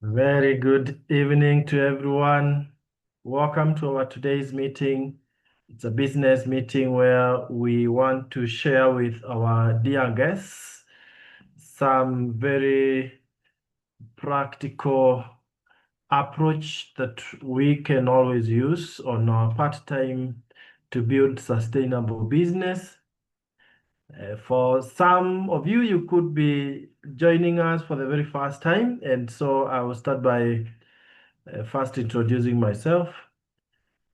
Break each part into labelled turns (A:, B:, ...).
A: Very good evening to everyone. Welcome to our today's meeting. It's a business meeting where we want to share with our dear guests some very practical approach that we can always use on our part-time to build sustainable business. For some of you, you could be joining us for the very first time, and so I will start by first introducing myself,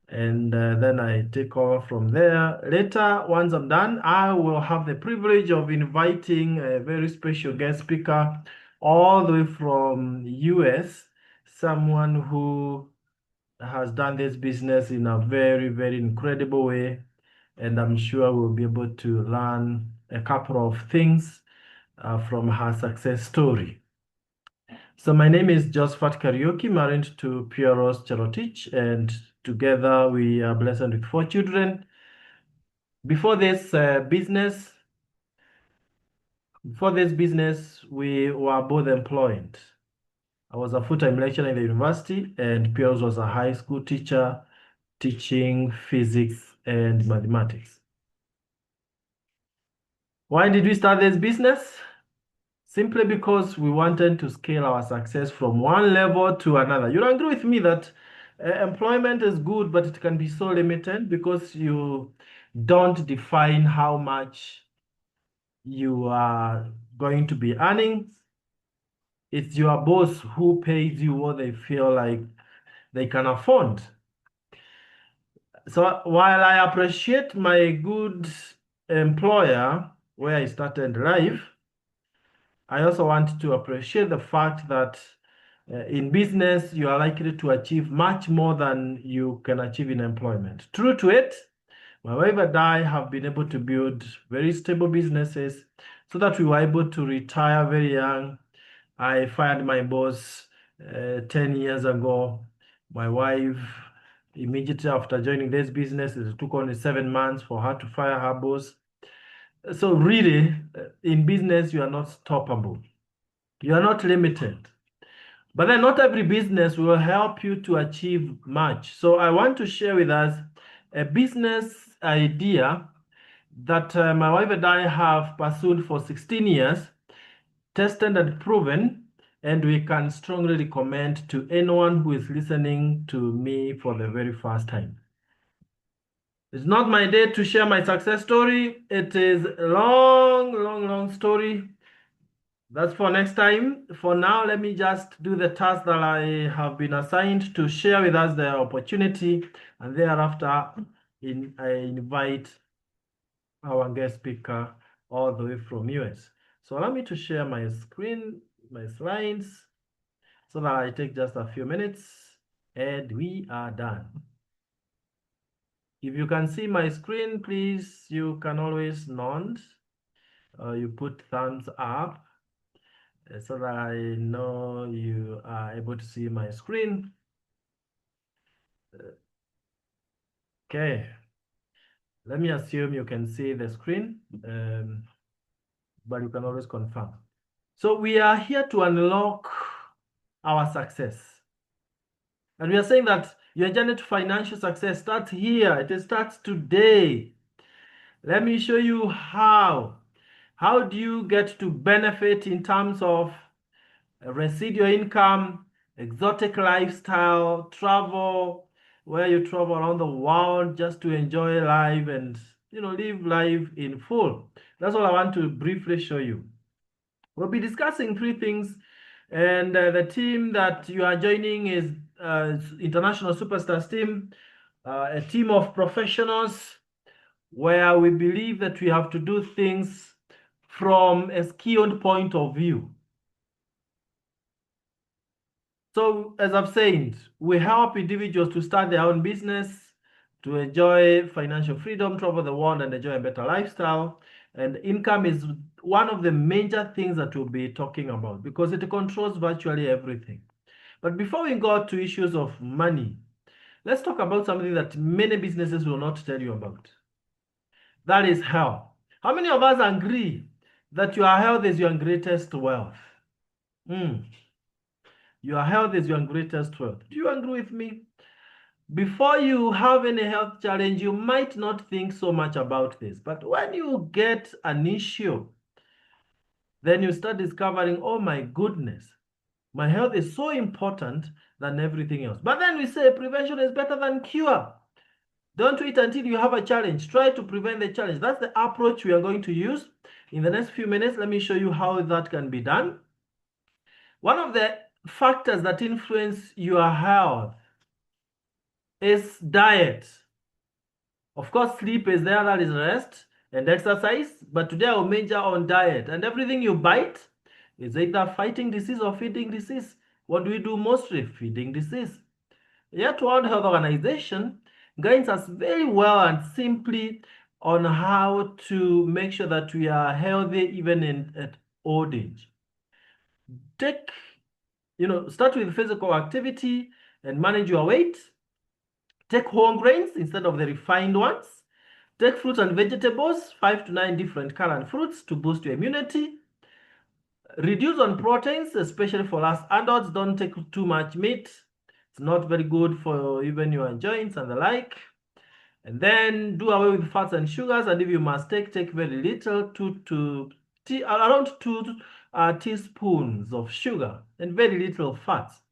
A: and then I take over from there. Later, once I'm done, I will have the privilege of inviting a very special guest speaker all the way from US, someone who has done this business in a very, very incredible way. And I'm sure we'll be able to learn a couple of things from her success story. So my name is Josephat Karaoke, married to Pieros Cherotich, and together we are blessed with 4 children. Before this business, we were both employed. I was a full-time lecturer in the university, and Pieros was a high school teacher teaching physics and mathematics. Why did we start this business? Simply because we wanted to scale our success from one level to another. You'll agree with me that employment is good, but it can be so limited because you don't define how much you are going to be earning. It's your boss who pays you what they feel like they can afford. So while I appreciate my good employer where I started life, I also want to appreciate the fact that in business, you are likely to achieve much more than you can achieve in employment. True to it, my wife and I have been able to build very stable businesses so that we were able to retire very young. I fired my boss 10 years ago. My wife, immediately after joining this business, it took only 7 months for her to fire her boss. So really, in business, you are not stoppable. You are not limited. But then not every business will help you to achieve much. So I want to share with us a business idea that my wife and I have pursued for 16 years, tested and proven, and we can strongly recommend to anyone who is listening to me for the very first time. It's not my day to share my success story. It is a long, long, long story. That's for next time. For now, let me just do the task that I have been assigned to share with us the opportunity, and thereafter, I invite our guest speaker all the way from US. So allow me to share my screen, my slides, so that I take just a few minutes, and we are done. If you can see my screen, please, you can always nod. You put thumbs up so that I know you are able to see my screen. Okay, let me assume you can see the screen, but you can always confirm. So we are here to unlock our success. And we are saying that your journey to financial success starts here. It starts today. Let me show you how. How do you get to benefit in terms of residual income, exotic lifestyle, travel, where you travel around the world just to enjoy life and live life in full. That's all I want to briefly show you. We'll be discussing three things, and the team that you are joining is International Superstars team, a team of professionals where we believe that we have to do things from a skilled point of view. So, as I've said, we help individuals to start their own business, to enjoy financial freedom, travel the world, and enjoy a better lifestyle. And income is one of the major things that we'll be talking about because it controls virtually everything. But before we go to issues of money, let's talk about something that many businesses will not tell you about. That is health. How many of us agree that your health is your greatest wealth? Your health is your greatest wealth. Do you agree with me? Before you have any health challenge, you might not think so much about this. But when you get an issue, then you start discovering, oh my goodness, my health is so important than everything else. But then we say prevention is better than cure. Don't wait until you have a challenge. Try to prevent the challenge. That's the approach we are going to use. In the next few minutes, let me show you how that can be done. One of the factors that influence your health is diet. Of course, sleep is there, that is rest, and exercise. But today I'll major on diet. And everything you bite is either fighting disease or feeding disease. What do we do mostly? Feeding disease. Yet World Health Organization guides us very well and simply on how to make sure that we are healthy even at old age. Start with physical activity and manage your weight. Take whole grains instead of the refined ones. Take fruits and vegetables, 5 to 9 different colored fruits to boost your immunity. Reduce on proteins, especially for us adults. Don't take too much meat. It's not very good for even your joints and the like. And then do away with fats and sugars. And if you must take very little, around 2 teaspoons of sugar and very little fats.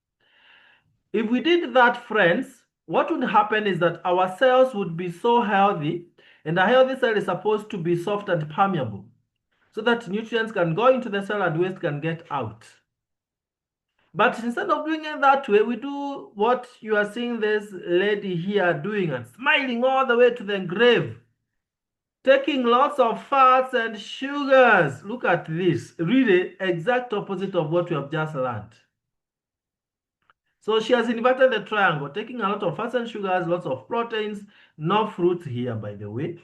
A: If we did that, friends, what would happen is that our cells would be so healthy, and a healthy cell is supposed to be soft and permeable, so that nutrients can go into the cell and waste can get out. But instead of doing it that way, we do what you are seeing this lady here doing and smiling all the way to the grave, taking lots of fats and sugars. Look at this, really exact opposite of what we have just learned. So she has inverted the triangle, taking a lot of fats and sugars, lots of proteins, no fruits here, by the way.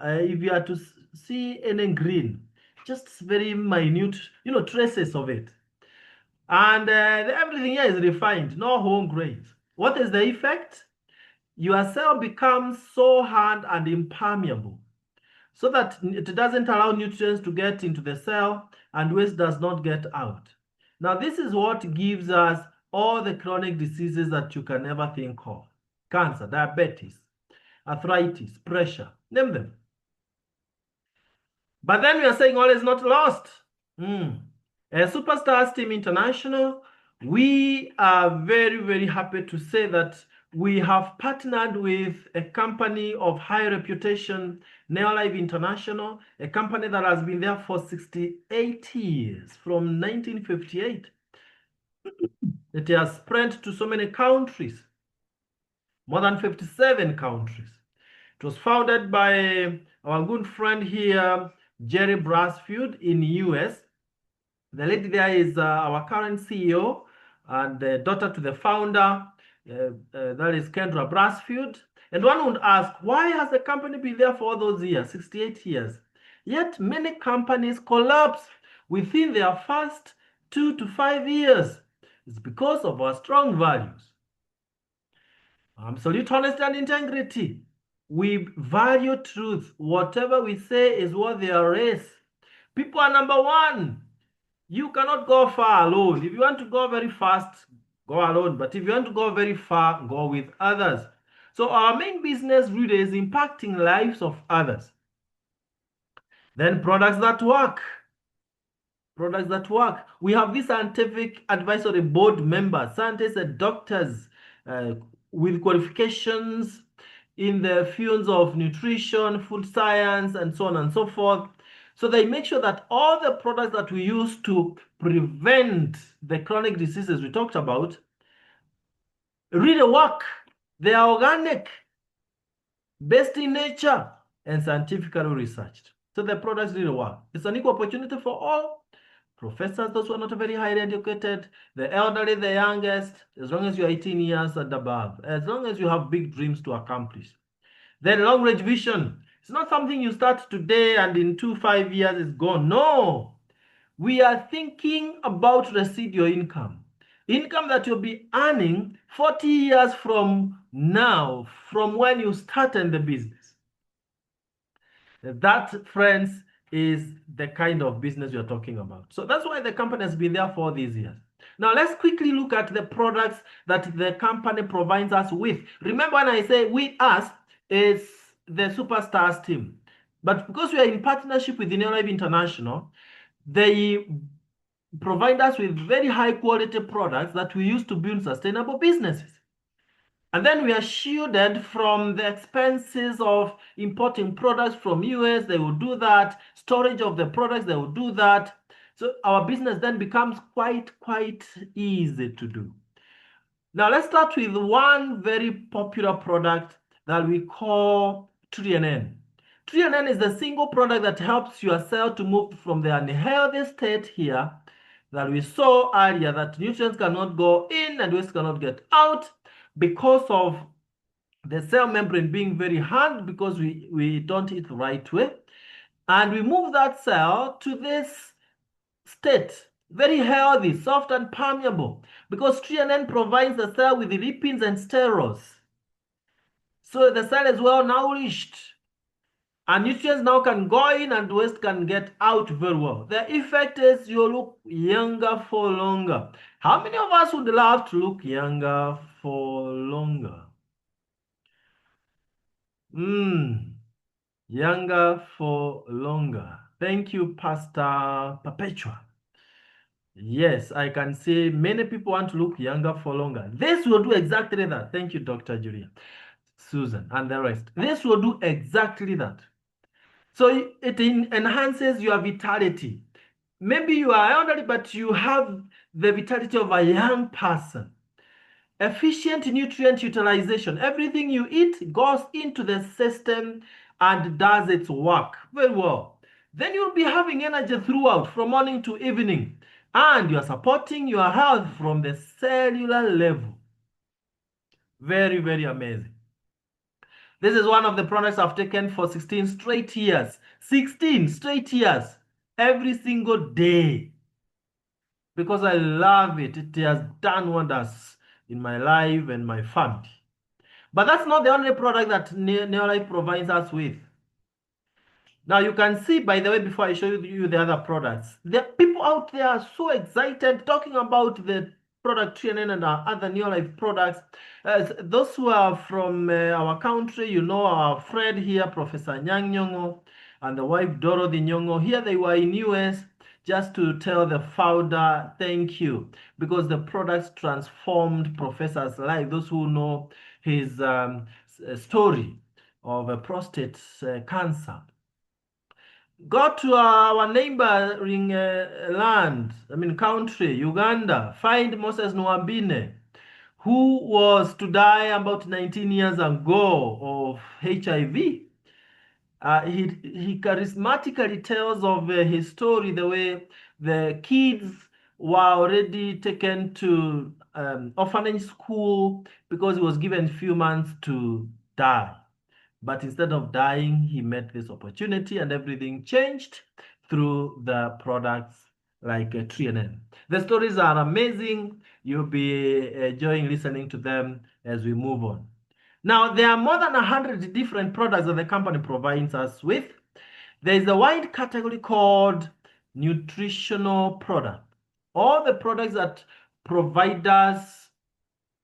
A: If you are to see any green, just very minute, traces of it. And everything here is refined, no whole grains. What is the effect? Your cell becomes so hard and impermeable, so that it doesn't allow nutrients to get into the cell and waste does not get out. Now, this is what gives us all the chronic diseases that you can ever think of. Cancer, diabetes, arthritis, pressure, name them. But then we are saying all is not lost. Superstars Team International, we are very, very happy to say that we have partnered with a company of high reputation, Neolife International, a company that has been there for 68 years, from 1958. It has spread to so many countries, more than 57 countries. It was founded by our good friend here, Jerry Brasfield in US. The lady there is our current CEO and daughter to the founder, that is Kendra Brasfield. And one would ask, why has the company been there for all those years, 68 years? Yet many companies collapse within their first 2 to 5 years. It's because of our strong values. Absolute honesty and integrity. We value truth. Whatever we say is what there is. People are number one. You cannot go far alone. If you want to go very fast, go alone. But if you want to go very far, go with others. So our main business really is impacting lives of others. Then products that work. Products that work. We have this scientific advisory board members, scientists and doctors with qualifications in the fields of nutrition, food science, and so on and so forth. So they make sure that all the products that we use to prevent the chronic diseases we talked about really work. They are organic, based in nature, and scientifically researched. So the products really work. It's an equal opportunity for all. Professors, those who are not very highly educated, the elderly, the youngest, as long as you're 18 years and above, as long as you have big dreams to accomplish. Then long-range vision. It's not something you start today and in 2-5 years it's gone. No. We are thinking about residual income. Income that you'll be earning 40 years from now, from when you started the business. That, friends, is the kind of business you're talking about. So that's why the company has been there for all these years. Now, let's quickly look at the products that the company provides us with. Remember, when I say with us, it's the Superstars team. But because we are in partnership with Neolife International, they provide us with very high quality products that we use to build sustainable businesses. And then we are shielded from the expenses of importing products from US. They will do that. Storage of the products, they will do that. So our business then becomes quite easy to do. Now let's start with one very popular product that we call TriNN. TriNN is the single product that helps your cell to move from the unhealthy state here that we saw earlier, that nutrients cannot go in and waste cannot get out because of the cell membrane being very hard, because we don't eat the right way. And we move that cell to this state, very healthy, soft and permeable, because TriNN provides the cell with lipins and sterols. So the cell is well nourished, and nutrients now can go in and waste can get out very well. The effect is you look younger for longer. How many of us would love to look younger for longer? Younger for longer. Thank you, Pastor Perpetua. Yes, I can see many people want to look younger for longer. This will do exactly that. Thank you, Dr. Julia, Susan, and the rest. This will do exactly that. So it enhances your vitality. Maybe you are elderly, but you have the vitality of a young person. Efficient nutrient utilization. Everything you eat goes into the system and does its work very well. Then you'll be having energy throughout from morning to evening, and you're supporting your health from the cellular level. Very amazing. This is one of the products I've taken for 16 straight years. 16 straight years, every single day, because I love it. It has done wonders in my life and my family. But that's not the only product that Neolife provides us with. Now you can see, by the way, before I show you the other products, the people out there are so excited talking about the product TriNN and our other Neolife products. Those who are from our country, you know our friend here, Professor Nyang Nyong'o, and the wife Dorothy Nyong'o. Here they were in US just to tell the founder thank you, because the products transformed Professor's life. Those who know his story of prostate cancer. Go to our neighboring country, Uganda. Find Moses Nwabine, who was to die about 19 years ago of HIV. He charismatically tells of his story, the way the kids were already taken to orphanage school because he was given a few months to die. But instead of dying, he met this opportunity and everything changed through the products like TriNN. The stories are amazing. You'll be enjoying listening to them as we move on. Now, there are more than 100 different products that the company provides us with. There is a wide category called nutritional product. All the products that provide us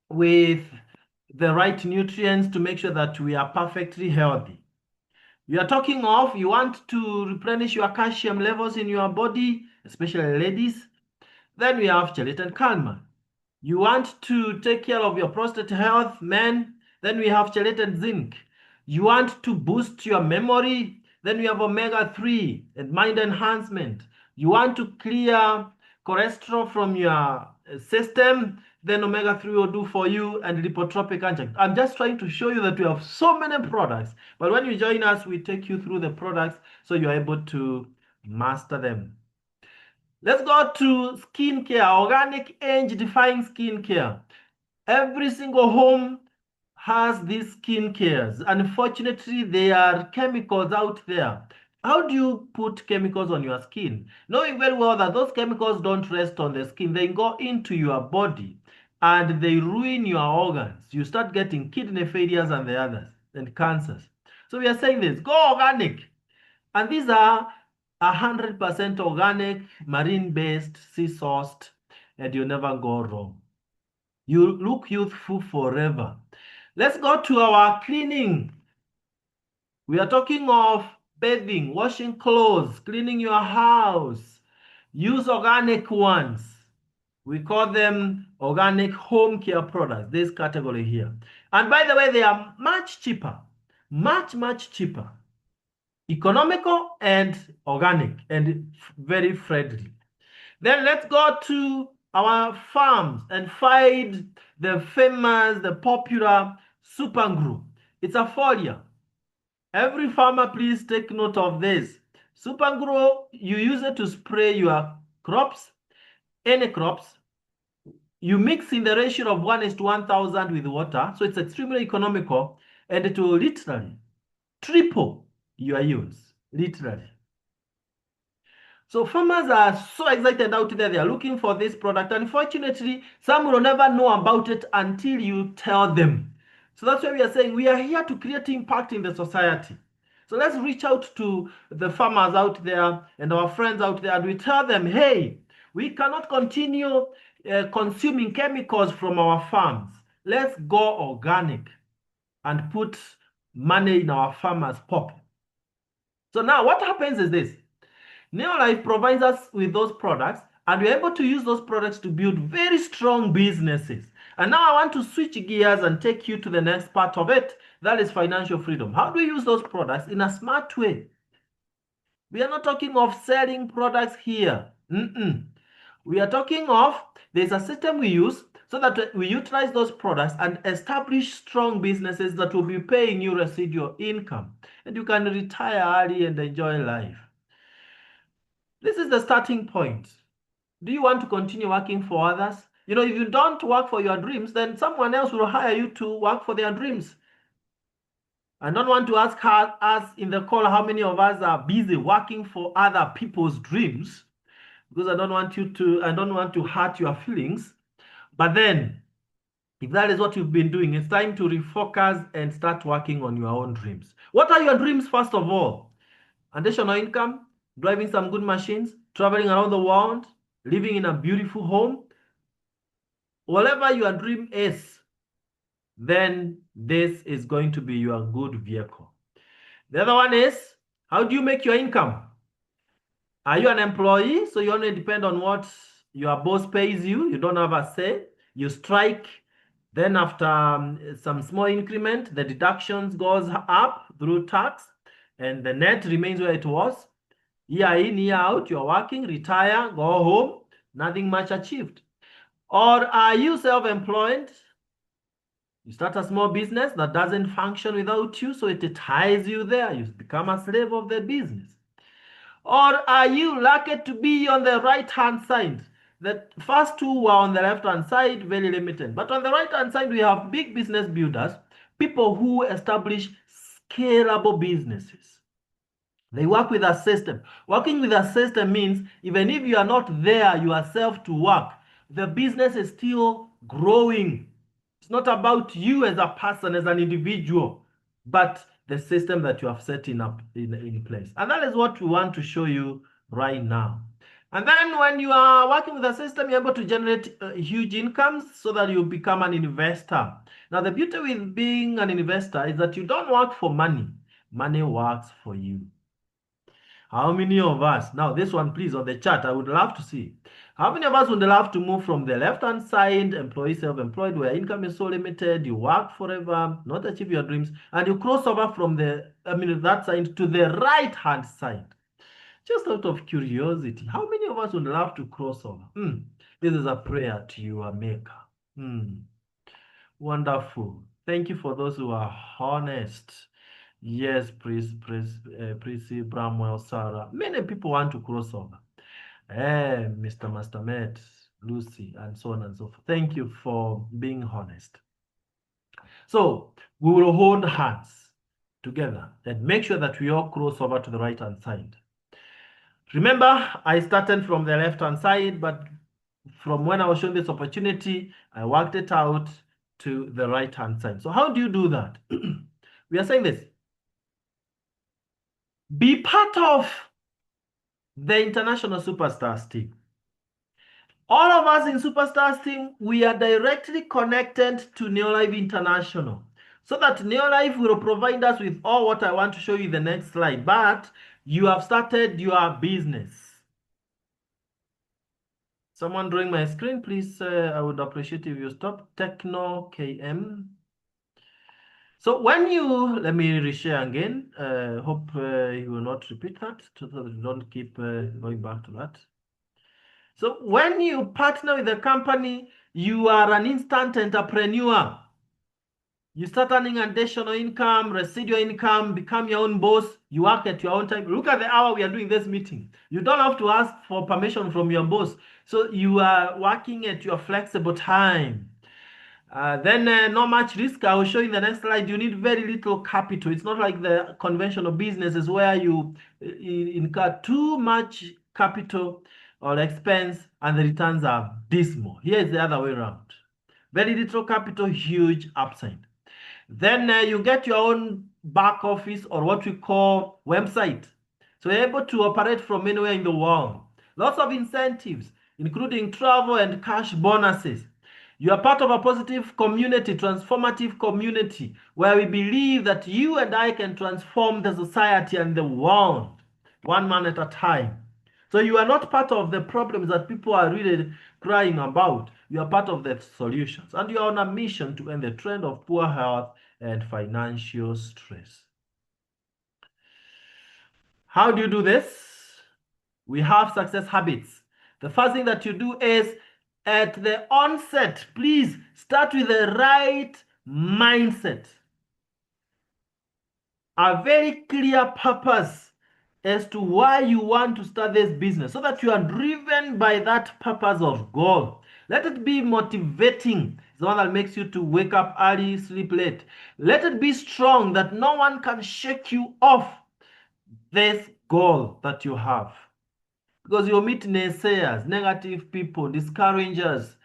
A: with the right nutrients to make sure that we are perfectly healthy. You are talking of, you want to replenish your calcium levels in your body, especially ladies. Then we have Gelatin Calmer. You want to take care of your prostate health, men. Then we have Gelatin Zinc. You want to boost your memory. Then we have omega-3 and mind enhancement. You want to clear cholesterol from your system, then omega-3 will do for you, and lipotropic adjunct. I'm just trying to show you that we have so many products, but when you join us, we take you through the products so you're able to master them. Let's go to skincare, organic age-defying skincare. Every single home has these skincare. Unfortunately, there are chemicals out there. How do you put chemicals on your skin? Knowing very well that those chemicals don't rest on the skin, they go into your body and they ruin your organs. You start getting kidney failures and the others, and cancers. So we are saying this, go organic. And these are 100% organic, marine-based, sea-sourced and you never go wrong. You look youthful forever. Let's go to our cleaning. We are talking of bathing, washing clothes, cleaning your house. Use organic ones. We call them organic home care products, this category here. And by the way, they are much cheaper, much cheaper, economical and organic and very friendly. Then let's go to our farms and find the famous, the popular super glue. It's a foliar. Every farmer, please take note of this. Super glue, you use it to spray your crops, any crops. You mix in the ratio of 1:1,000 with water, so it's extremely economical, and it will literally triple your yields, literally. So farmers are so excited out there. They are looking for this product. Unfortunately, some will never know about it until you tell them. So that's why we are saying we are here to create impact in the society. So let's reach out to the farmers out there and our friends out there, and we tell them, hey, we cannot continue consuming chemicals from our farms. Let's go organic and put money in our farmers' pocket. So now what happens is this. Neolife provides us with those products, and we're able to use those products to build very strong businesses. And now I want to switch gears and take you to the next part of it. That is financial freedom. How do we use those products in a smart way? We are not talking of selling products here. We are talking of there's a system we use so that we utilize those products and establish strong businesses that will be paying you residual income. And you can retire early and enjoy life. This is the starting point. Do you want to continue working for others? You know, if you don't work for your dreams, then someone else will hire you to work for their dreams. I don't want to ask us in the call how many of us are busy working for other people's dreams, because I don't want to hurt your feelings. But then, if that is what you've been doing, it's time to refocus and start working on your own dreams. What are your dreams, first of all? Additional income, driving some good machines, traveling around the world, living in a beautiful home. Whatever your dream is, then this is going to be your good vehicle. The other one is, how do you make your income? Are you an employee? So you only depend on what your boss pays you. You don't have a say. You strike. Then after some small increment, the deductions goes up through tax, and the net remains where it was. Year in, year out, you're working, retire, go home, nothing much achieved. Or are you self-employed? You start a small business that doesn't function without you, so it ties you there. You become a slave of the business. Or are you lucky to be on the right-hand side? The first two were on the left-hand side, very limited. But on the right-hand side, we have big business builders, people who establish scalable businesses. They work with a system. Working with a system means even if you are not there yourself to work, the business is still growing. It's not about you as a person, as an individual, but the system that you have set in place. And that is what we want to show you right now. And then when you are working with a system, you're able to generate huge incomes so that you become an investor. Now, the beauty with being an investor is that you don't work for money. Money works for you. How many of us, now this one please on the chat, I would love to see. How many of us would love to move from the left-hand side, employee, self-employed, where income is so limited, you work forever, not achieve your dreams, and you cross over from that side to the right-hand side? Just out of curiosity, how many of us would love to cross over? This is a prayer to your maker. Wonderful. Thank you for those who are honest. Yes, Prissy, Bramwell, Sarah. Many people want to cross over. Mr. Mastermet, Lucy, and so on and so forth. Thank you for being honest. So we will hold hands together and make sure that we all cross over to the right-hand side. Remember, I started from the left-hand side, but from when I was shown this opportunity, I worked it out to the right-hand side. So how do you do that? We are saying this. Be part of the international superstars team. All of us in Superstars team, we are directly connected to Neolife International. So that Neolife will provide us with all what I want to show you in the next slide. But you have started your business. Someone drawing my screen, please. I would appreciate if you stop. Techno KM. So when you, let me reshare again. Hope you will not repeat that so that you don't keep going back to that. So when you partner with a company, you are an instant entrepreneur. You start earning additional income, residual income, become your own boss. You work at your own time. Look at the hour we are doing this meeting. You don't have to ask for permission from your boss. So you are working at your flexible time. Then not much risk. I will show you in the next slide. You need very little capital. It's not like the conventional businesses where you incur too much capital or expense and the returns are dismal. Here is the other way around. Very little capital, huge upside. Then you get your own back office or what we call website. So you're able to operate from anywhere in the world. Lots of incentives, including travel and cash bonuses. You are part of a positive community, transformative community, where we believe that you and I can transform the society and the world, one man at a time. So you are not part of the problems that people are really crying about. You are part of the solutions. And you are on a mission to end the trend of poor health and financial stress. How do you do this? We have success habits. The first thing that you do is at the onset, please start with the right mindset. A very clear purpose as to why you want to start this business so that you are driven by that purpose of goal. Let it be motivating. It's the one that makes you to wake up early, sleep late. Let it be strong that no one can shake you off this goal that you have. Because you'll meet naysayers, negative people, discouragers.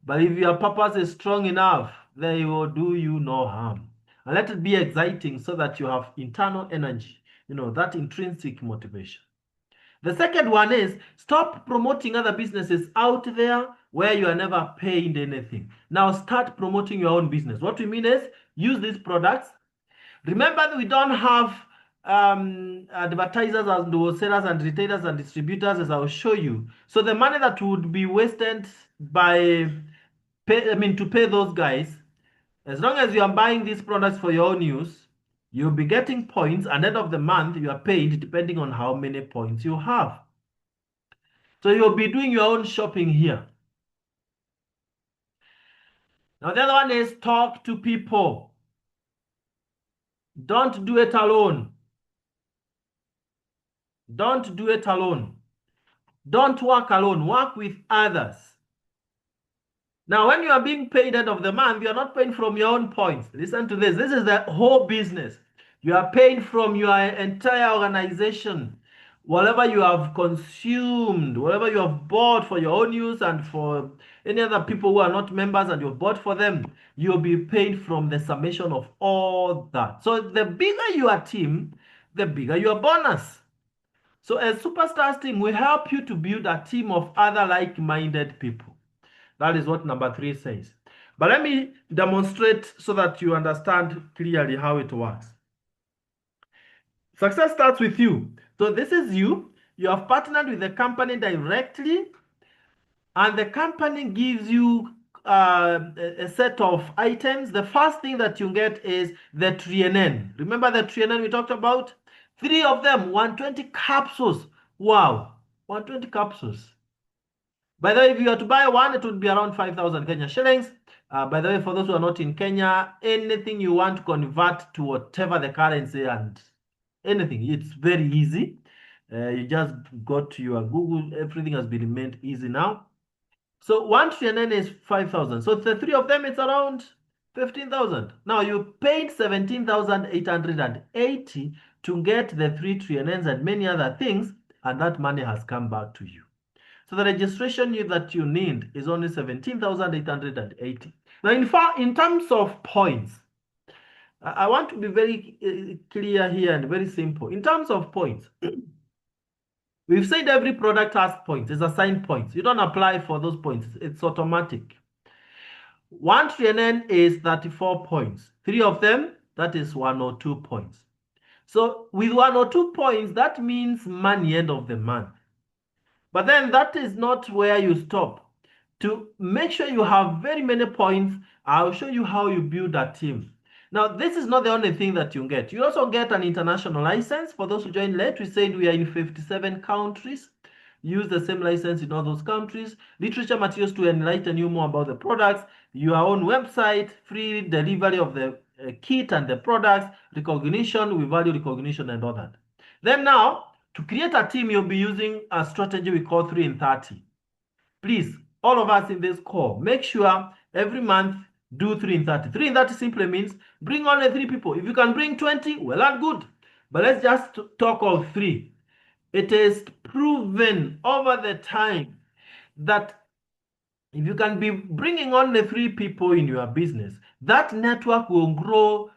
A: But if your purpose is strong enough, they will do you no harm. And let it be exciting so that you have internal energy, that intrinsic motivation. The second one is stop promoting other businesses out there where you are never paid anything. Now start promoting your own business. What we mean is use these products. Remember that we don't have advertisers and wholesalers and retailers and distributors, as I'll show you. So the money that would be wasted to pay those guys, as long as you are buying these products for your own use, you'll be getting points, and end of the month you are paid depending on how many points you have. So you'll be doing your own shopping here. Now the other one is talk to people. Don't do it alone. Don't do it alone. Don't work alone. Work with others. Now, when you are being paid end of the month, you are not paying from your own points. Listen to this. This is the whole business. You are paying from your entire organization. Whatever you have consumed, whatever you have bought for your own use and for any other people who are not members and you've bought for them, you'll be paid from the summation of all that. So the bigger your team, the bigger your bonus. So as Superstars team, we help you to build a team of other like-minded people. That is what number 3 says. But let me demonstrate so that you understand clearly how it works. Success starts with you. So this is you. You have partnered with the company directly, and the company gives you a set of items. The first thing that you get is the TNN. Remember the TNN we talked about? 3 of them, 120 capsules. Wow, 120 capsules. By the way, if you were to buy one, it would be around 5,000 Kenya shillings. By the way, for those who are not in Kenya, anything you want to convert to whatever the currency and anything, it's very easy. You just go to your Google, everything has been made easy now. So 1 TNN is 5,000. So the 3 of them, it's around 15,000. Now you paid 17,880 to get the 3 TNNs and many other things, and that money has come back to you. So the registration that you need is only 17,880. Now, in terms of points, I want to be very clear here and very simple. In terms of points, We've said every product has points. It's assigned points. You don't apply for those points. It's automatic. 1 trillion is 34 points. 3 of them, that is 102 points. So with 102 points, that means money end of the month. But then that is not where you stop. To make sure you have very many points, I'll show you how you build a team. Now, this is not the only thing that you get. You also get an international license. For those who joined late, we said we are in 57 countries. Use the same license in all those countries. Literature materials to enlighten you more about the products. Your own website, free delivery of the kit and the products, recognition, we value recognition and all that. Then now, to create a team, you'll be using a strategy we call 3 in 30. Please, all of us in this call, make sure every month do 3 in 30. 3 in 30 simply means bring only 3 people. If you can bring 20, well and good. But let's just talk of 3. It is proven over the time that if you can be bringing only 3 people in your business, that network will grow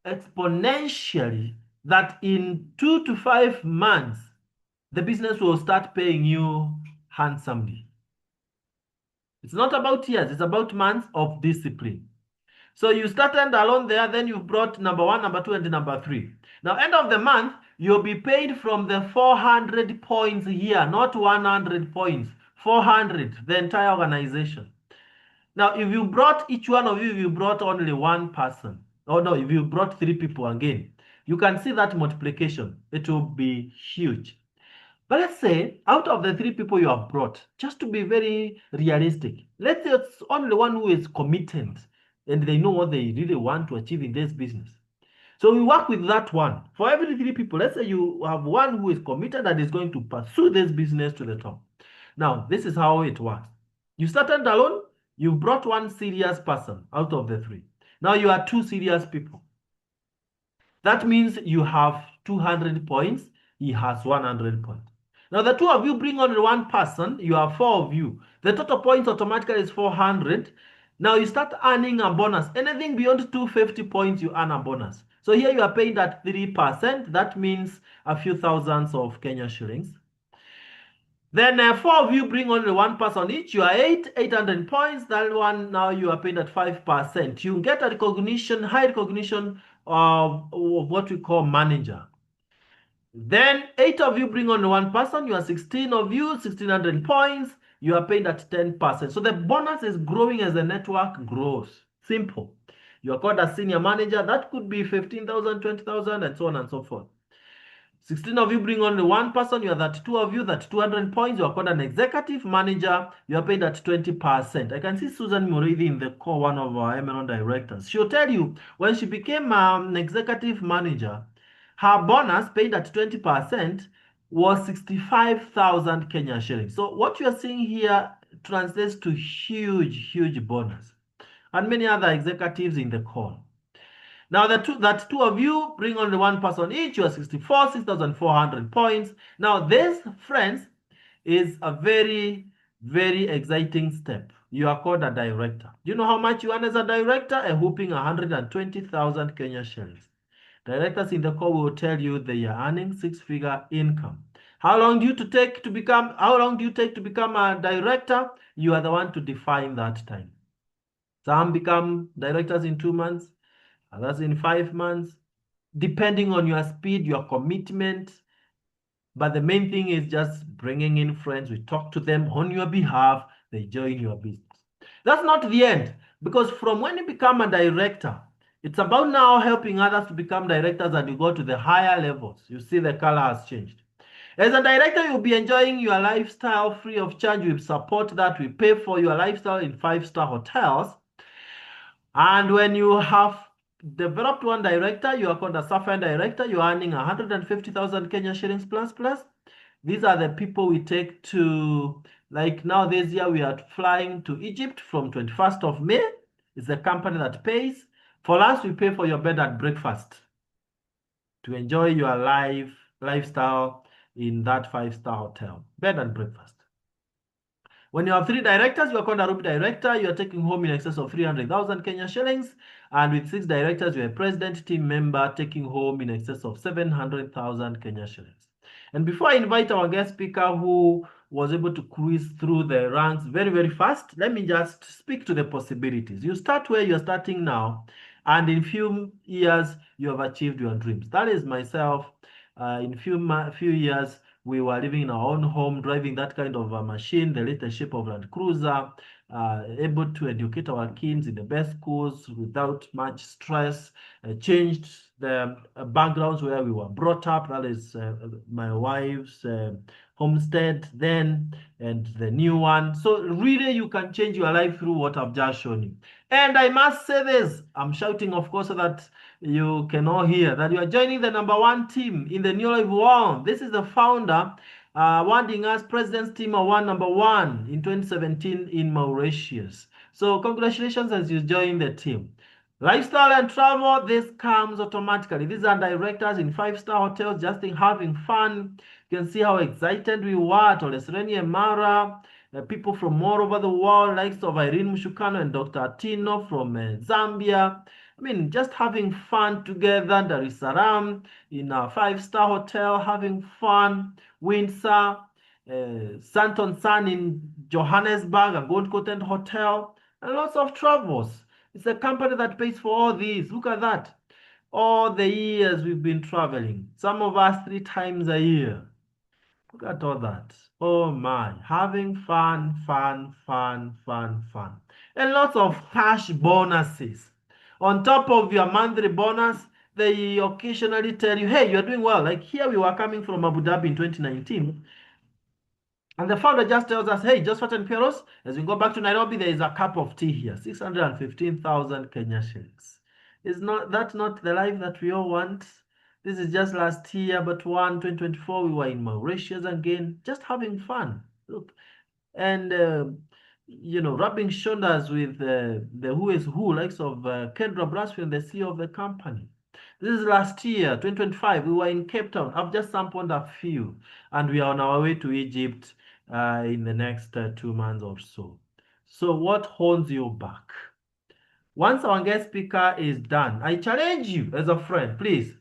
A: exponentially, that in 2 to 5 months, the business will start paying you handsomely. It's not about years, it's about months of discipline. So you started alone there, then you've brought number 1, number 2, and number 3. Now, end of the month, you'll be paid from the 400 points here, not 100 points, 400, the entire organization. Now, if you brought each one of you, if you brought only 1 person, or no, if you brought 3 people again, you can see that multiplication. It will be huge. But let's say out of the 3 people you have brought, just to be very realistic, let's say it's only one who is committed and they know what they really want to achieve in this business. So we work with that one. For every 3 people, let's say you have one who is committed and is going to pursue this business to the top. Now, this is how it works. You started alone, you brought 1 serious person out of the 3. Now you are 2 serious people. That means you have 200 points, he has 100 points. Now, the 2 of you bring only 1 person, you have 4 of you. The total points automatically is 400. Now, you start earning a bonus. Anything beyond 250 points, you earn a bonus. So here you are paying that 3%. That means a few thousands of Kenya shillings. Then 4 of you bring only 1 person each. You are 800 points. That one, now you are paid at 5%. You get a recognition, high recognition of what we call manager. Then 8 of you bring only 1 person. You are 16 of you, 1600 points. You are paid at 10%. So the bonus is growing as the network grows. Simple. You are called a senior manager. That could be 15,000, 20,000, and so on and so forth. 16 of you bring only 1 person. You are that 2 of you, that 200 points. You are called an executive manager. You are paid at 20%. I can see Susan Muridi in the call, one of our Emerald directors. She'll tell you when she became an executive manager, her bonus paid at 20% was 65,000 Kenya shillings. So what you are seeing here translates to huge, huge bonus. And many other executives in the call. Now, that 2 of you bring only 1 person each. You are 64, 6,400 points. Now, this, friends, is a very, very exciting step. You are called a director. Do you know how much you earn as a director? A whooping 120,000 Kenya shillings. Directors in the call will tell you they are earning 6-figure income. How long do you take to become a director? You are the one to define that time. Some become directors in 2 months, others in 5 months, depending on your speed, your commitment. But the main thing is just bringing in friends. We talk to them on your behalf. They join your business. That's not the end, because from when you become a director, it's about now helping others to become directors and you go to the higher levels. You see the color has changed. As a director, you'll be enjoying your lifestyle free of charge. We support that. We pay for your lifestyle in 5-star hotels. And when you have developed 1 director, you are called a Sapphire director. You're earning 150,000 Kenya shillings plus. These are the people we take to, like now this year, we are flying to Egypt from 21st of May. It's the company that pays. For us, we pay for your bed and breakfast to enjoy your lifestyle in that 5-star hotel. Bed and breakfast. When you have 3 directors, you are called a group director. You are taking home in excess of 300,000 Kenya shillings. And with 6 directors, you are a president team member taking home in excess of 700,000 Kenya shillings. And before I invite our guest speaker who was able to cruise through the ranks very, very fast, let me just speak to the possibilities. You start where you're starting now, and in few years, you have achieved your dreams. That is myself. In few years, we were living in our own home, driving that kind of a machine, the latest shape of Land Cruiser, able to educate our kids in the best schools without much stress, changed the backgrounds where we were brought up. That is my wife's homestead then and the new one. So really you can change your life through what I've just shown you. And I must say this, I'm shouting of course so that you can all hear that you are joining the #1 team in the New Life World. This is the founder awarding us President's Team Award #1 in 2017 in Mauritius. So congratulations as you join the team. Lifestyle and travel, this comes automatically. These are directors in five-star hotels just in having fun. You can see how excited we were. Tolesreni and Mara, people from all over the world, likes of Irene Mushukano and Dr. Tino from Zambia. I mean, just having fun together, Dar es Salaam, in a five-star hotel, having fun. Windsor, Santon Sun in Johannesburg, a Gold Coast hotel, and lots of travels. It's a company that pays for all these. Look at that. All the years we've been traveling. Some of us 3 times a year. Look at all that. Oh my. Having fun, fun, fun, fun, fun. And lots of cash bonuses. On top of your monthly bonus, they occasionally tell you, hey, you're doing well. Like here we were coming from Abu Dhabi in 2019. And the founder just tells us, hey, Josephat and Pieros, as we go back to Nairobi, there is a cup of tea here, 615,000 Kenya shillings. Is not that not the life that we all want? This is just last year, but 2024, we were in Mauritius again, just having fun. Look, and rubbing shoulders with the who is who, likes of Kendra Brasfield, the CEO of the company. This is last year, 2025. We were in Cape Town. I've just sampled a few, and we are on our way to Egypt in the next 2 months or so. So, what holds you back? Once our guest speaker is done, I challenge you as a friend, please.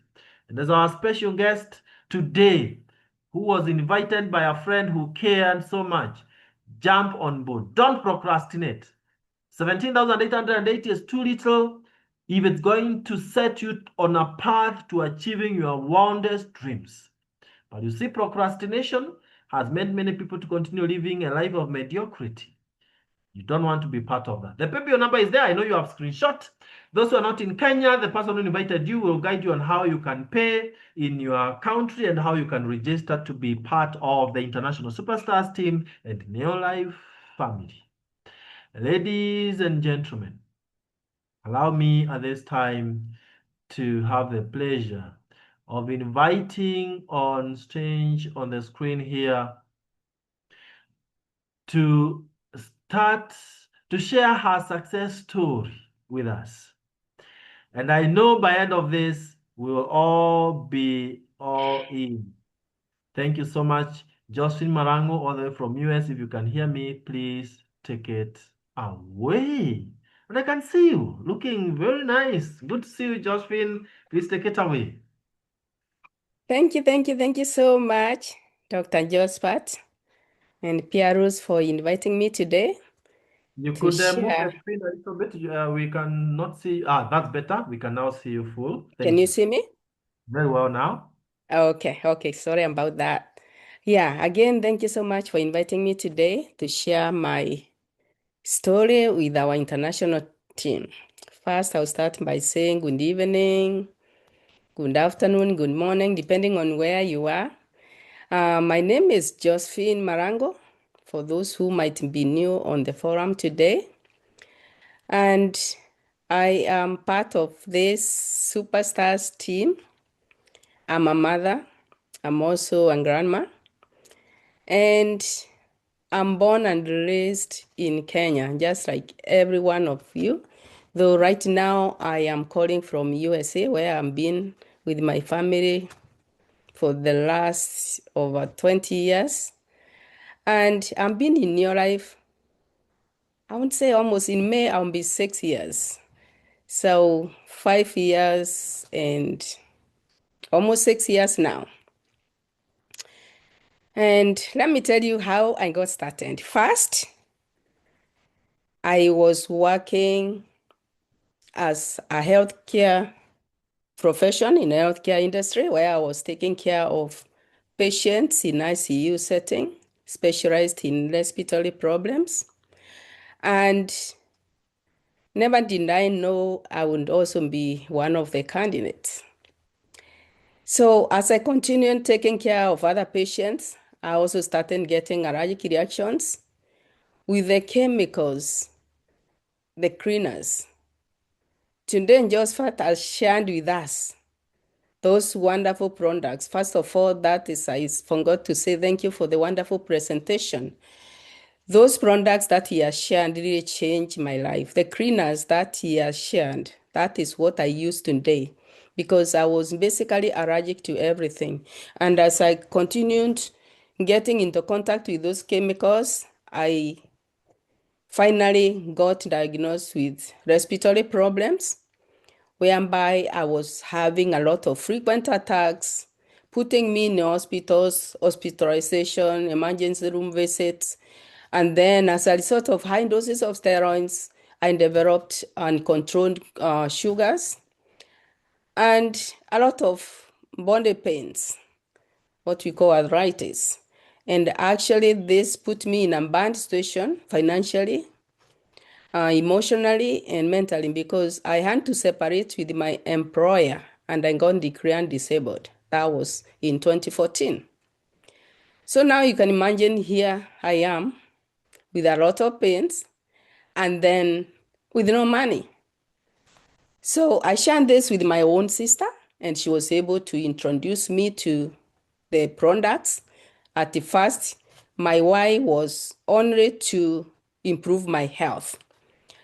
A: And as our special guest today, who was invited by a friend who cared so much, jump on board. Don't procrastinate. 17,880 is too little if it's going to set you on a path to achieving your wildest dreams. But you see, procrastination has made many people to continue living a life of mediocrity. You don't want to be part of that. The PayPal number is there. I know you have screenshot. Those who are not in Kenya, the person who invited you will guide you on how you can pay in your country and how you can register to be part of the International Superstars team and Neolife family. Ladies and gentlemen, allow me at this time to have the pleasure of inviting on stage on the screen here to start to share her success story with us. And I know by end of this, we will all be all in. Thank you so much, Josephine Marangu, all the way from US. If you can hear me, please take it away. And I can see you looking very nice. Good to see you, Josephine. Please take it away.
B: Thank you so much, Dr. Josephat and Pieros for inviting me today
A: You
B: to
A: could move
B: share.
A: the screen a little bit. We cannot see. Ah, that's better. We can now see you full.
B: Can
A: Thank
B: you
A: you.
B: see me?
A: Very well now.
B: Okay, sorry about that. Yeah, again, thank you so much for inviting me today to share my story with our international team. First, I'll start by saying good evening, good afternoon, good morning, depending on where you are. My name is Josephine Marangu, for those who might be new on the forum today. And I am part of this Superstars team. I'm a mother. I'm also a grandma. And I'm born and raised in Kenya, just like every one of you. Though right now I am calling from USA, where I've been with my family for the last over 20 years. And I've been in your life, I would say almost in May, I'll be 6 years. So 5 years and almost 6 years now. And let me tell you how I got started. First, I was working as a healthcare profession in the healthcare industry where I was taking care of patients in ICU setting, specialized in respiratory problems. And never did I know I would also be one of the candidates. So as I continued taking care of other patients, I also started getting allergic reactions with the chemicals, the cleaners. Today, Josephat has shared with us those wonderful products. First of all, that is, I forgot to say thank you for the wonderful presentation. Those products that he has shared really changed my life. The cleaners that he has shared, that is what I use today because I was basically allergic to everything. And as I continued getting into contact with those chemicals, I finally got diagnosed with respiratory problems, whereby I was having a lot of frequent attacks, putting me in hospitals, hospitalization, emergency room visits. And then as a result of high doses of steroids, I developed uncontrolled sugars and a lot of body pains, what we call arthritis. And actually, this put me in a bad situation financially, emotionally, and mentally because I had to separate with my employer and I got declared disabled. That was in 2014. So now you can imagine here I am with a lot of pains and then with no money. So I shared this with my own sister, and she was able to introduce me to the products. At the first, my why was only to improve my health.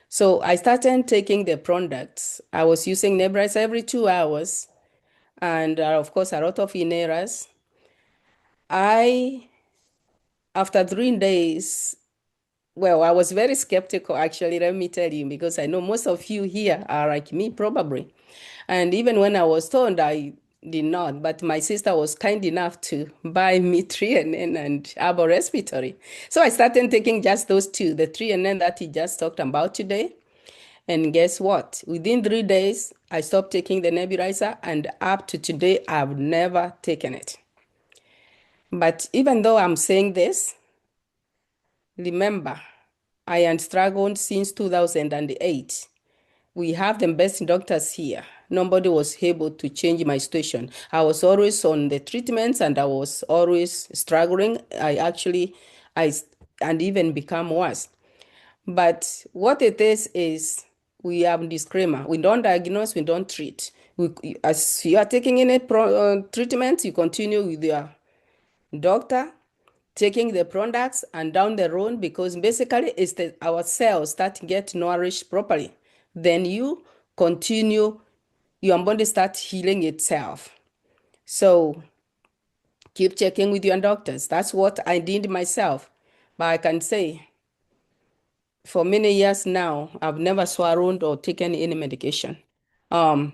B: So I started taking the products. I was using nebulizer every 2 hours, and of course, a lot of inhalers. After 3 days, well, I was very skeptical, actually, let me tell you, because I know most of you here are like me, probably. And even when I was told, I did not. But my sister was kind enough to buy me 3NN and Arbor Respiratory. So I started taking just those two, the 3NN that he just talked about today. And guess what? Within 3 days, I stopped taking the nebulizer, and up to today, I've never taken it. But even though I'm saying this, remember, I had struggled since 2008. We have the best doctors here. Nobody was able to change my situation. I was always on the treatments and I was always struggling. I and even become worse. But what it is we have disclaimer. We don't diagnose, we don't treat. As you are taking any treatment, you continue with your doctor taking the products and down the road because basically it's our cells that get nourished properly. Then you continue, your body starts healing itself. So keep checking with your doctors. That's what I did myself. But I can say for many years now, I've never swallowed or taken any medication.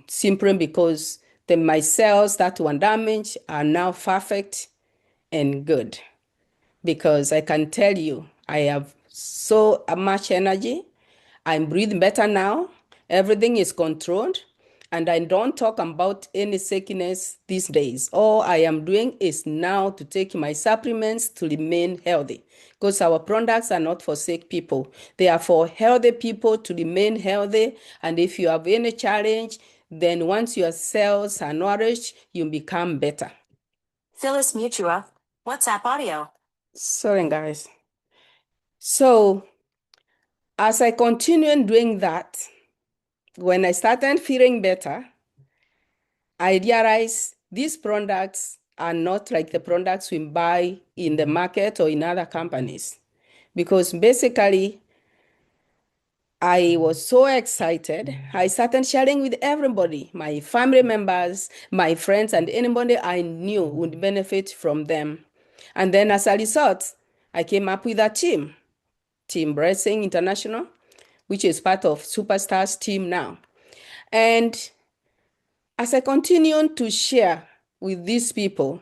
B: Simply because my cells that were damaged are now perfect and good. Because I can tell you, I have so much energy. I'm breathing better now. Everything is controlled. And I don't talk about any sickness these days. All I am doing is now to take my supplements to remain healthy. Because our products are not for sick people. They are for healthy people to remain healthy. And if you have any challenge, then once your cells are nourished, you become better.
C: Phyllis Mutua, WhatsApp audio.
B: Sorry, guys. So as I continued doing that, when I started feeling better, I realized these products are not like the products we buy in the market or in other companies. Because basically, I was so excited. I started sharing with everybody, my family members, my friends, and anybody I knew would benefit from them. And then as a result, I came up with a team, Team Blessing International, which is part of Superstars team now. And as I continued to share with these people,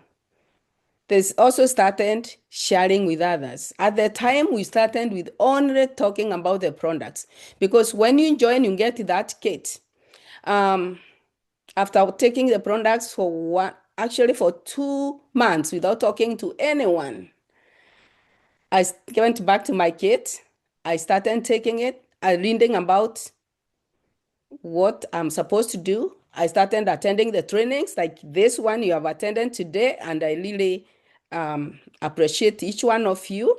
B: there's also started sharing with others. At the time, we started with only talking about the products, because when you join, you get that kit. After taking the products for for 2 months without talking to anyone, I went back to my kit. I started taking it. I reading about what I'm supposed to do. I started attending the trainings like this one you have attended today, and I really appreciate each one of you.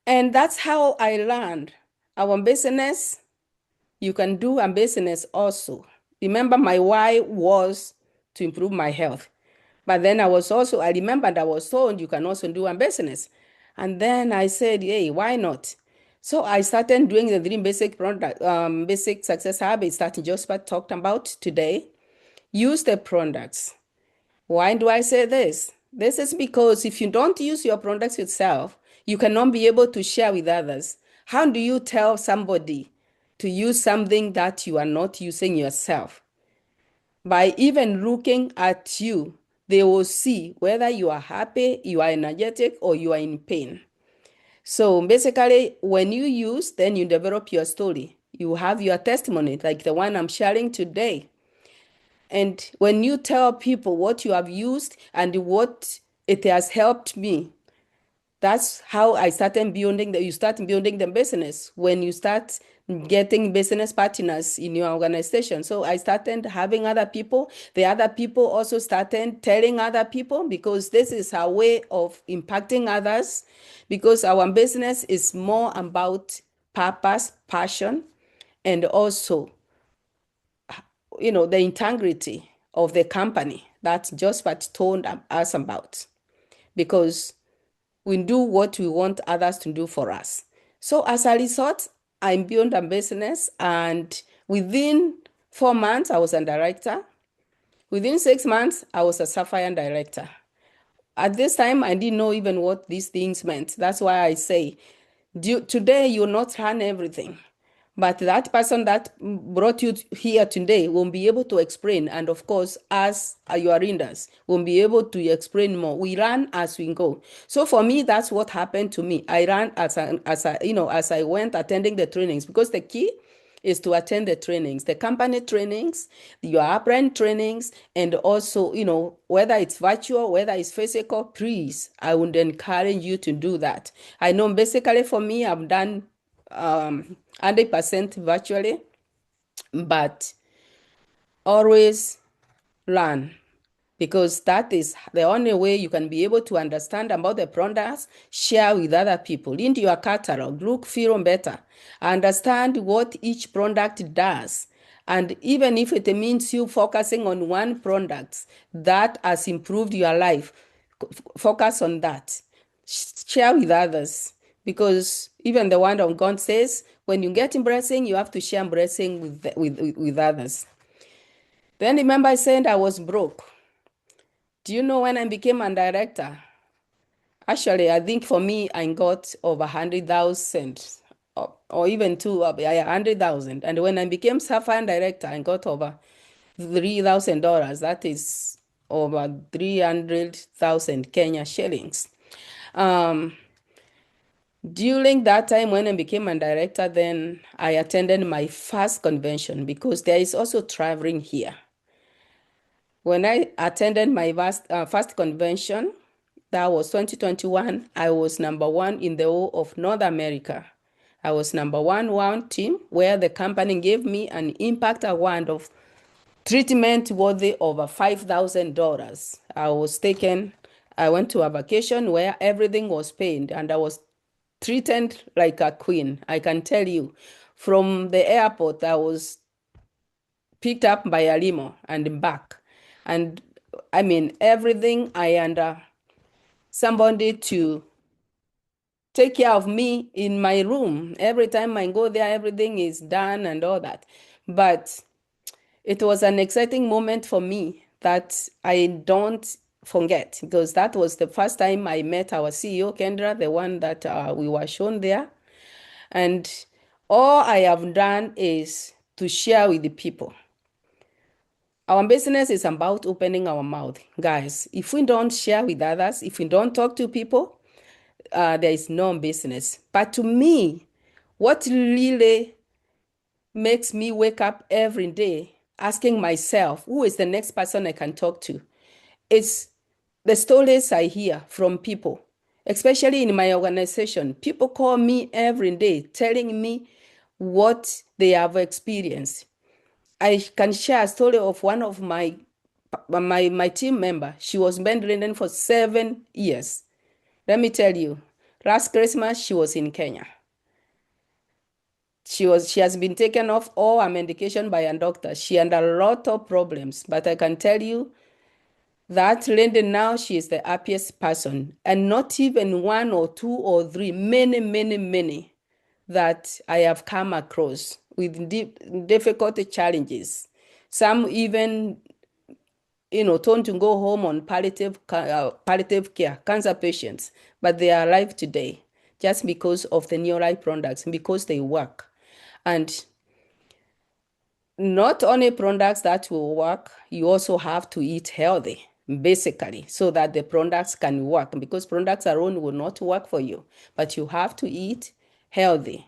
B: And that's how I learned our business. You can do a business also. Remember, my why was to improve my health. But then I remembered I was told you can also do a business. And then I said, hey, why not? So I started doing the 3 basic success habits that Joseph talked about today. Use the products. Why do I say this? This is because if you don't use your products yourself, you cannot be able to share with others. How do you tell somebody to use something that you are not using yourself? By even looking at you, they will see whether you are happy, you are energetic, or you are in pain. So basically, when you use, then you develop your story. You have your testimony, like the one I'm sharing today. And when you tell people what you have used and what it has helped me, that's how I started you start building the business when you start getting business partners in your organization. So I started having other people. The other people also started telling other people, because this is our way of impacting others, because our business is more about purpose, passion, and also the integrity of the company that Josephat told us about, because we do what we want others to do for us. So as a result, I built a business, and within 4 months, I was a director. Within 6 months, I was a Sapphire director. At this time, I didn't know even what these things meant. That's why I say, today you will not run everything. But that person that brought you here today will be able to explain. And of course, as your readers will be able to explain more. We run as we go. So for me, that's what happened to me. I ran as I went attending the trainings, because the key is to attend the trainings, the company trainings, your upline trainings, and also, whether it's virtual, whether it's physical, please, I would encourage you to do that. I know basically for me, I've done 100% virtually, but always learn, because that is the only way you can be able to understand about the products, share with other people. Into your catalog, look, feel better, understand what each product does. And even if it means you focusing on one product that has improved your life, focus on that. Share with others, because even the word of God says, when you get blessing, you have to share blessing with others. Then remember I said I was broke. Do you know when I became a director? Actually, I think for me, I got over 100,000, or even yeah, 100,000. And when I became Sapphire director, I got over $3,000. That is over 300,000 Kenya shillings. During that time when I became a director, then I attended my first convention, because there is also traveling here. When I attended my first convention, that was 2021, I was number 1 in the whole of North America. I was number 1 team, where the company gave me an impact award of treatment worthy over $5,000. I went to a vacation where everything was paid, and I was treated like a queen. I can tell you, from the airport, I was picked up by a limo and back. And I mean, everything I under somebody to take care of me in my room. Every time I go there, everything is done and all that. But it was an exciting moment for me that I don't forget, because that was the first time I met our CEO, Kendra, the one that we were shown there. And all I have done is to share with the people. Our business is about opening our mouth. Guys, if we don't share with others, if we don't talk to people, there is no business. But to me, what really makes me wake up every day asking myself, who is the next person I can talk to? It's the stories I hear from people, especially in my organization. People call me every day telling me what they have experienced. I can share a story of one of my team member. She was bedridden for 7 years. Let me tell you, last Christmas she was in Kenya. She has been taken off all her medication by a doctor. She had a lot of problems, but I can tell you that lady now, she is the happiest person, and not even one or two or three, many that I have come across with difficult challenges. Some even, told to go home on palliative care, cancer patients, but they are alive today just because of the new life products, because they work. And not only products that will work, you also have to eat healthy, basically, so that the products can work, because products alone will not work for you. But you have to eat healthy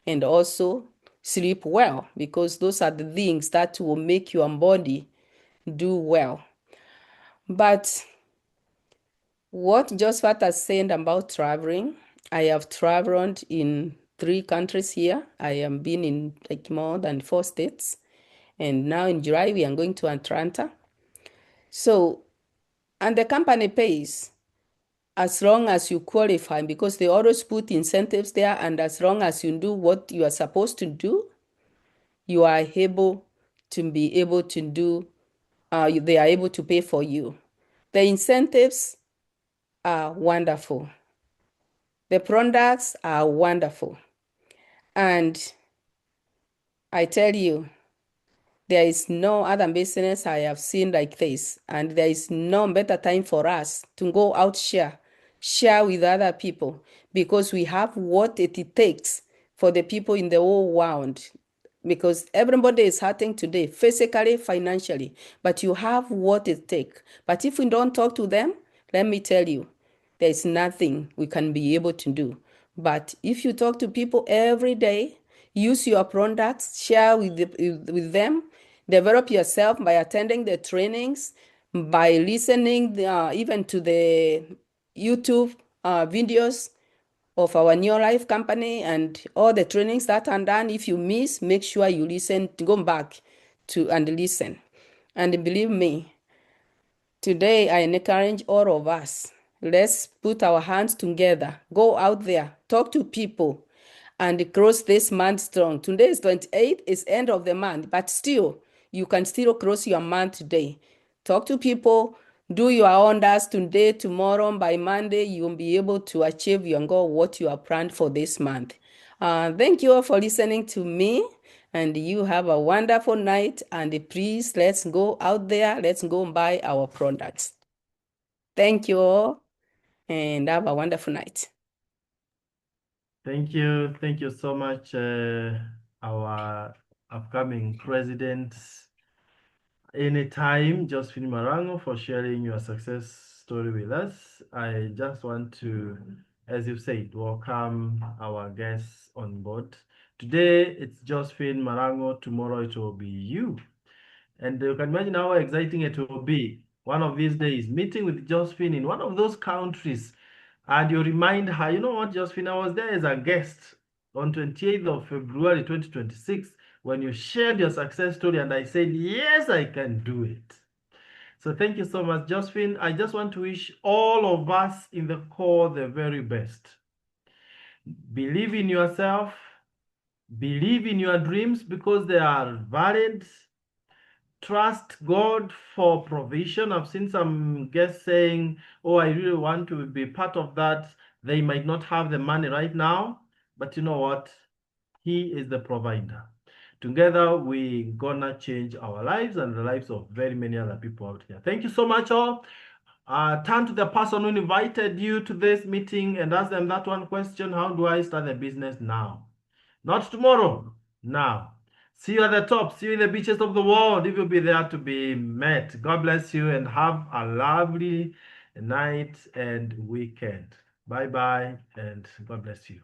B: and also sleep well, because those are the things that will make your body do well. But what Josephat has said about traveling, I have traveled in 3 countries here. I have been in like more than 4 states. And now in July, we are going to Atlanta. So, and the company pays as long as you qualify, because they always put incentives there. And as long as you do what you are supposed to do, you are able to be able to do, they are able to pay for you. The incentives are wonderful. The products are wonderful. And I tell you, there is no other business I have seen like this, and there is no better time for us to go out share with other people, because we have what it takes for the people in the whole world. Because everybody is hurting today, physically, financially, but you have what it takes. But if we don't talk to them, let me tell you, there is nothing we can be able to do. But if you talk to people every day, use your products, share with them, develop yourself by attending the trainings, by listening even to the YouTube videos of our New Life company and all the trainings that are done. If you miss, make sure you listen, go back to and listen. And believe me, today I encourage all of us, let's put our hands together, go out there, talk to people, and cross this month strong. Today is 28th, it's end of the month, but still, you can still cross your month today. Talk to people, do your own tasks today, tomorrow, by Monday, you'll be able to achieve your goal, what you have planned for this month. Thank you all for listening to me, and you have a wonderful night. And please, let's go out there, let's go buy our products. Thank you all, and have a wonderful night.
A: Thank you. Thank you so much, our upcoming president. Anytime, Josephine Marangu, for sharing your success story with us. I just want to, as you said, welcome our guests on board. Today, it's Josephine Marangu. Tomorrow, it will be you. And you can imagine how exciting it will be. One of these days, meeting with Josephine in one of those countries, and you remind her, you know what, Josephine, I was there as a guest on 28th of February 2026 when you shared your success story, and I said, yes, I can do it. So thank you so much, Josephine. I just want to wish all of us in the core the very best. Believe in yourself, believe in your dreams because they are valid. Trust God for provision. I've seen some guests saying, oh, I really want to be part of that. They might not have the money right now, but you know what? He is the provider. Together, we're gonna change our lives and the lives of very many other people out here. Thank you so much, all. Turn to the person who invited you to this meeting and ask them that one question: how do I start a business now? Not tomorrow, now. See you at the top. See you in the beaches of the world. If you'll be there to be met. God bless you and have a lovely night and weekend. Bye bye and God bless you.